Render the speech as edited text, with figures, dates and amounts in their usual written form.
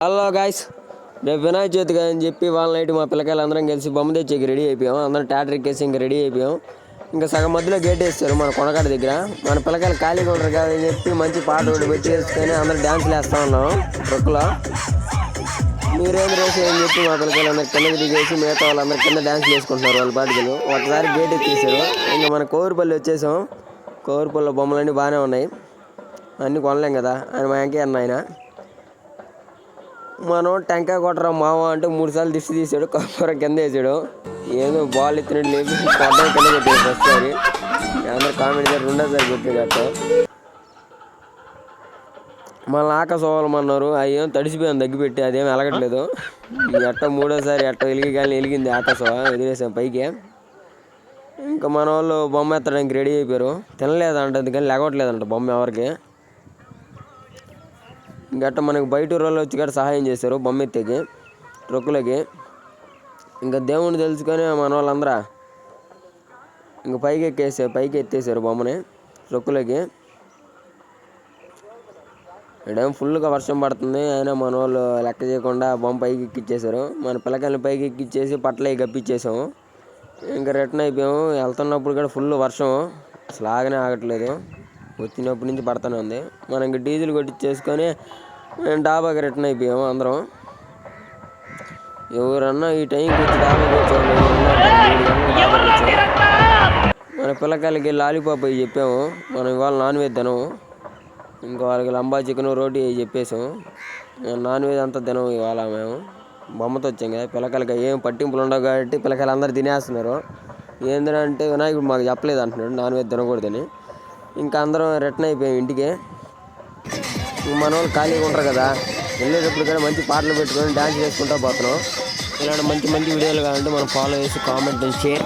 Hello guys, రేపు వినాయక చవితి అని చెప్పి వాళ్ళ నైట్ మా పిల్లకాయలు అందరం కలిసి బొమ్మ తెచ్చేకి రెడీ అయిపోయాం. అందరం థియేటర్ ఎక్కేసి ఇంకా రెడీ అయిపోయాం. ఇంకా సగం మధ్యలో గేట్ వేస్తారు మన కొనకాడ దగ్గర. మన పిల్లకాయలు ఖాళీగా ఉంటారు కదా అని చెప్పి మంచి పాట ఒకటి పెట్టి వేసుకొని అందరం డ్యాన్స్లు వేస్తూ ఉన్నాం ట్రక్కులో. మీరేం రేసు అని చెప్పి మా పిల్లకాయలు అందరు కిందకి దిగేసి మిగతా వాళ్ళందరూ కింద డ్యాన్స్లు వేసుకుంటున్నారు వాళ్ళ పాటికలు. ఒకసారి గేట్ ఎత్తేసారు. ఇంకా మన కోవిరిపల్లి వచ్చేసాం. కోవిరిపల్లి బొమ్మలన్నీ బాగానే ఉన్నాయి, అన్నీ కొనలేం కదా అని మా వెంకయ్య అన్న ఆయన. మనం టెంకాయ కొట్టరా మామ అంటే 3 సార్లు దిష్టి తీసాడు, కప్పుర కింద వేసాడు. ఏదో బాల్ ఎత్తినట్టు లేపి కొట్టడం కింద కొట్టాడు ఒకసారి. అందరు కామెంట్ చేసి రెండోసారి కొట్టాడు అట్ట. మళ్ళీ ఆకాశోవాలమన్నారు, అయ్యేం తడిసిపోయాం దగ్గిపెట్టి, అదేం వెలగట్లేదు. ఎట్ట మూడోసారి ఎట్ట వెలిగింది ఆకాశం, వదిలేసాం పైకి. ఇంకా మన వాళ్ళు బొమ్మ ఎత్తడానికి రెడీ అయిపోయారు. తినలేదంట, అందుకని లేగవట్లేదంట బొమ్మ ఎవరికి. గట్ట మనకి బయట రోజులు వచ్చి గట్ట సహాయం చేశారు బొమ్మ ఎత్తేకి ట్రక్కులకి. ఇంకా దేవుణ్ణి తెలుసుకొని మన వాళ్ళందరూ ఇంకా పైకి ఎత్తేసారు బొమ్మని ట్రక్కులకి. ఇక్కడేం ఫుల్గా వర్షం పడుతుంది, అయినా మన వాళ్ళు లెక్క చేయకుండా బొమ్మ పైకి ఎక్కిచ్చేసారు. మన పిల్లకాయలు పైకి ఎక్కిచ్చేసి పట్ల గప్పిచ్చేసాము. ఇంకా రిటర్న్ అయిపోయాము. వెళ్తున్నప్పుడు కూడా ఫుల్ వర్షం, అసలు ఆగనే ఆగట్లేదు, వచ్చినప్పటి నుంచి పడుతూనే ఉంది. మనం ఇంకా డీజిల్ కొట్టించేసుకొని మేము డాబాకి రిటర్న్ అయిపోయాము అందరం. ఎవరన్నా ఈ టైంకి వచ్చి డాబాకి వచ్చేవాళ్ళు ఎవరన్నా మన పిల్లకాయలకి లాలీపాప్ అవి చెప్పాము. మనం ఇవాళ నాన్ వెజ్ తినము. ఇంకా వాళ్ళకి లంబా చికెన్ రోటీ అవి చెప్పేసాము. నాన్ వెజ్ అంతా తినము ఇవాళ. మేము బొమ్మతో వచ్చాం కదా, పిల్లకాయలకి ఏం పట్టింపులు ఉండవు కాబట్టి పిల్లకాయలు అందరూ తినేస్తున్నారు. ఏంటంటే వినాయకుడు మాకు చెప్పలేదు అంటున్నాడు నాన్ వెజ్ తినకూడదని. ఇంకా అందరం రిటర్న్ అయిపోయాం ఇంటికి. మన వాళ్ళు ఖాళీగా ఉంటారు కదా, వెళ్ళేటప్పుడు కూడా మంచి పాటలు పెట్టుకొని డ్యాన్స్ చేసుకుంటూ పోతున్నాం. ఇలాంటి మంచి వీడియోలు కావాలంటే మనం ఫాలో చేసి కామెంట్ షేర్